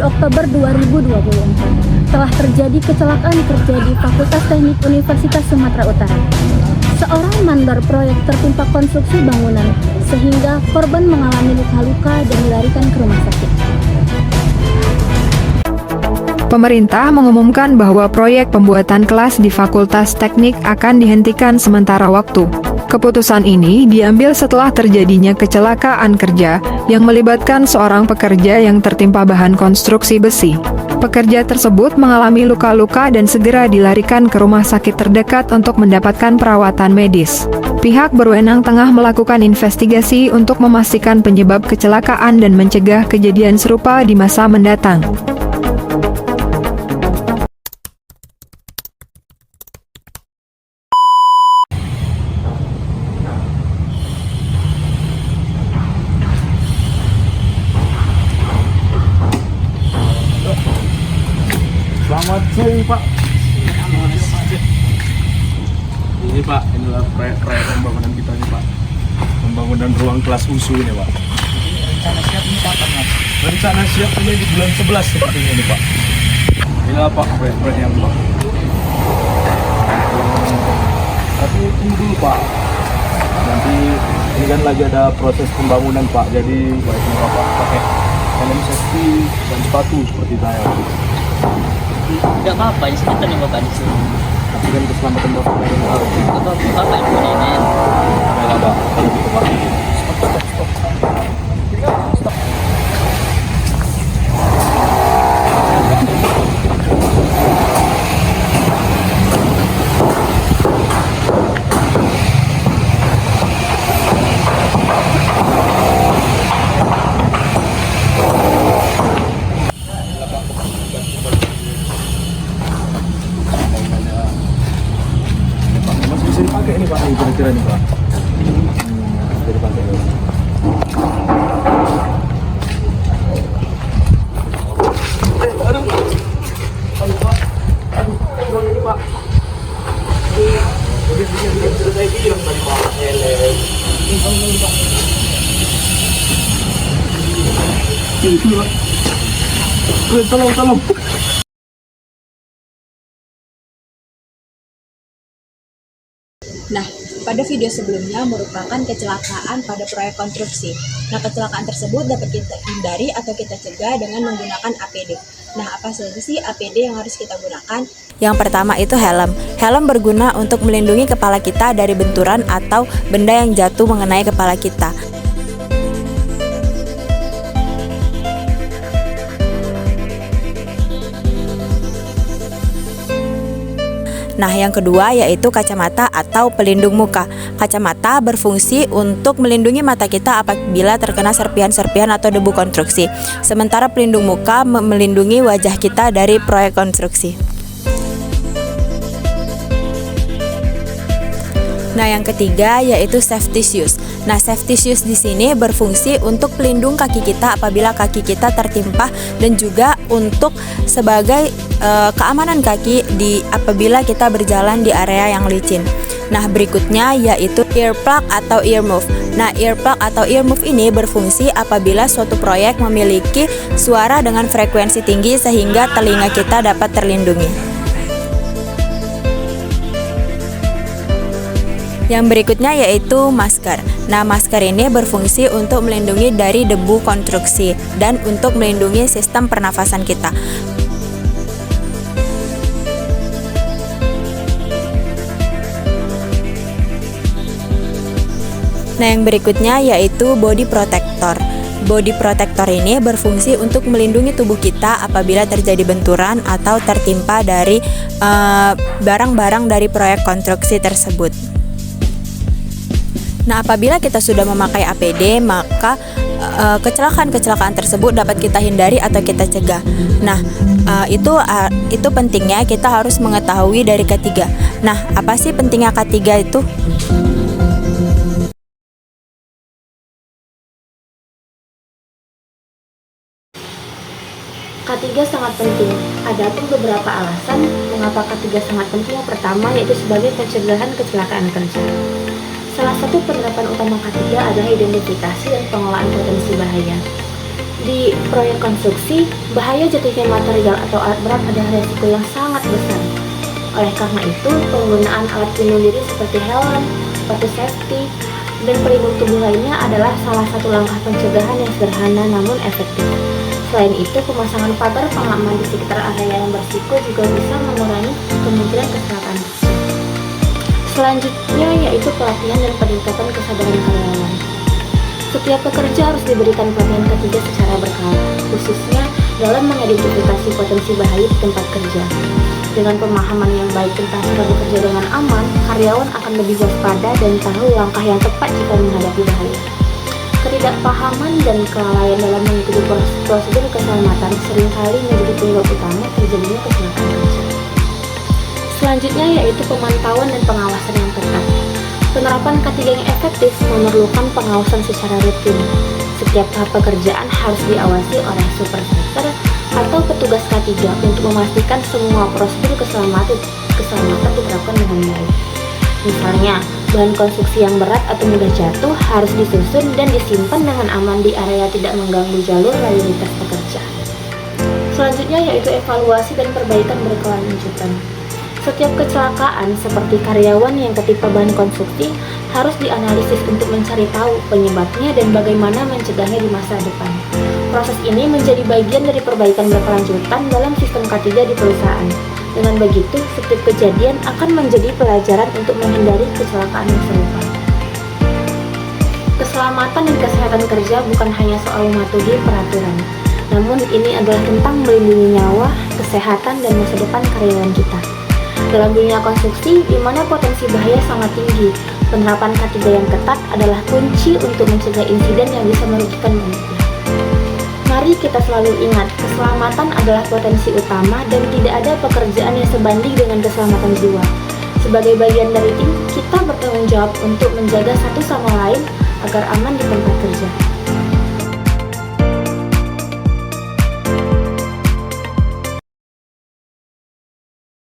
Oktober 2024 telah terjadi kecelakaan kerja di Fakultas Teknik Universitas Sumatera Utara. Seorang mandor proyek tertimpa konstruksi bangunan sehingga korban mengalami luka-luka dan dilarikan ke rumah sakit. Pemerintah mengumumkan bahwa proyek pembuatan kelas di Fakultas Teknik akan dihentikan sementara waktu. Keputusan ini diambil setelah terjadinya kecelakaan kerja yang melibatkan seorang pekerja yang tertimpa bahan konstruksi besi. Pekerja tersebut mengalami luka-luka dan segera dilarikan ke rumah sakit terdekat untuk mendapatkan perawatan medis. Pihak berwenang tengah melakukan investigasi untuk memastikan penyebab kecelakaan dan mencegah kejadian serupa di masa mendatang. Selamat sore Pak. Ini Pak, inilah proyek pembangunan kita nih Pak. Pembangunan ruang kelas USU ini Pak. Rencana siap ini kapan Mas? Rencana siap ini di bulan 11 sepertinya ini Pak. Inilah Pak proyek yang Pak. Tapi tunggu dulu Pak. Nanti ini kan lagi ada proses pembangunan Pak. Jadi baiknya Bapak pakai helm safety dan sepatu seperti saya. Tidak apa-apa, di sini nih Bapak di sini. Tapi kan keselamatan Bapak yang harus. Bapak yang punya ini. Baiklah Pak, kalau gitu Pak. Stop. Masih bisa dipakai ini Pak, ini kira-kira nih Pak. Bisa dipakai. Aduh Pak. Aduh ini Pak. Sudah saya bilang tadi Pak. Ini Pak. Ini Pak. Tolong. Nah, pada video sebelumnya merupakan kecelakaan pada proyek konstruksi. Nah, kecelakaan tersebut dapat kita hindari atau kita cegah dengan menggunakan APD. Nah, apa saja sih APD yang harus kita gunakan? Yang pertama itu helm. Helm berguna untuk melindungi kepala kita dari benturan atau benda yang jatuh mengenai kepala kita. Nah, yang kedua yaitu kacamata atau pelindung muka. Kacamata berfungsi untuk melindungi mata kita apabila terkena serpihan-serpihan atau debu konstruksi. Sementara pelindung muka melindungi wajah kita dari proyek konstruksi. Nah, yang ketiga yaitu safety shoes. Nah, safety shoes di sini berfungsi untuk pelindung kaki kita apabila kaki kita tertimpa dan juga untuk sebagai keamanan kaki apabila kita berjalan di area yang licin. Nah, berikutnya yaitu earplug atau earmuff. Nah, earplug atau earmuff ini berfungsi apabila suatu proyek memiliki suara dengan frekuensi tinggi sehingga telinga kita dapat terlindungi. Yang berikutnya yaitu masker. Nah, masker ini berfungsi untuk melindungi dari debu konstruksi dan untuk melindungi sistem pernafasan kita. Nah, yang berikutnya yaitu body protector. Body protector ini berfungsi untuk melindungi tubuh kita apabila terjadi benturan atau tertimpa dari barang-barang dari proyek konstruksi tersebut. Nah, apabila kita sudah memakai APD, maka kecelakaan-kecelakaan tersebut dapat kita hindari atau kita cegah. Nah, itu pentingnya kita harus mengetahui dari K3. Nah, apa sih pentingnya K3 itu? K3 sangat penting. Ada pun beberapa alasan mengapa K3 sangat penting. Yang pertama yaitu sebagai pencegahan kecelakaan kerja. Salah satu penerapan utama K3 adalah identifikasi dan pengelolaan potensi bahaya. Di proyek konstruksi, bahaya jatuhnya material atau alat berat adalah resiko yang sangat besar. Oleh karena itu, penggunaan alat pelindung diri seperti helm, sepatu safety, dan pelindung tubuh lainnya adalah salah satu langkah pencegahan yang sederhana namun efektif. Selain itu, pemasangan pagar pengaman di sekitar area yang berisiko juga bisa mengurangi kemungkinan kecelakaan kerja. Selanjutnya yaitu pelatihan dan peningkatan kesadaran karyawan. Setiap pekerja harus diberikan pelatihan ketiga secara berkala, khususnya dalam mengidentifikasi potensi bahaya di tempat kerja. Dengan pemahaman yang baik tentang cara bekerja dengan aman, karyawan akan lebih waspada dan tahu langkah yang tepat jika menghadapi bahaya. Ketidakpahaman dan kelalaian dalam mengikuti prosedur keselamatan seringkali menjadi penyebab utama terjadinya kecelakaan kerja. Selanjutnya yaitu pemantauan dan pengawasan yang ketat. Penerapan K3 yang efektif memerlukan pengawasan secara rutin. Setiap tahap pekerjaan harus diawasi oleh supervisor atau petugas K3 untuk memastikan semua prosedur keselamatan diterapkan dengan baik. Misalnya, bahan konstruksi yang berat atau mudah jatuh harus disusun dan disimpan dengan aman di area tidak mengganggu jalur lalu lintas pekerja. Selanjutnya yaitu evaluasi dan perbaikan berkelanjutan. Setiap kecelakaan seperti karyawan yang ketimpa bahan konstruksi harus dianalisis untuk mencari tahu penyebabnya dan bagaimana mencegahnya di masa depan. Proses ini menjadi bagian dari perbaikan berkelanjutan dalam sistem K3 di perusahaan. Dengan begitu, setiap kejadian akan menjadi pelajaran untuk menghindari kecelakaan yang serupa. Keselamatan dan kesehatan kerja bukan hanya soal mematuhi peraturan, namun ini adalah tentang melindungi nyawa, kesehatan, dan masa depan karyawan kita. Dalam dunia konstruksi, di mana potensi bahaya sangat tinggi, penerapan K3 yang ketat adalah kunci untuk mencegah insiden yang bisa merugikan manusia. Mari kita selalu ingat, keselamatan adalah potensi utama dan tidak ada pekerjaan yang sebanding dengan keselamatan jiwa. Sebagai bagian dari tim, kita bertanggung jawab untuk menjaga satu sama lain agar aman di tempat kerja.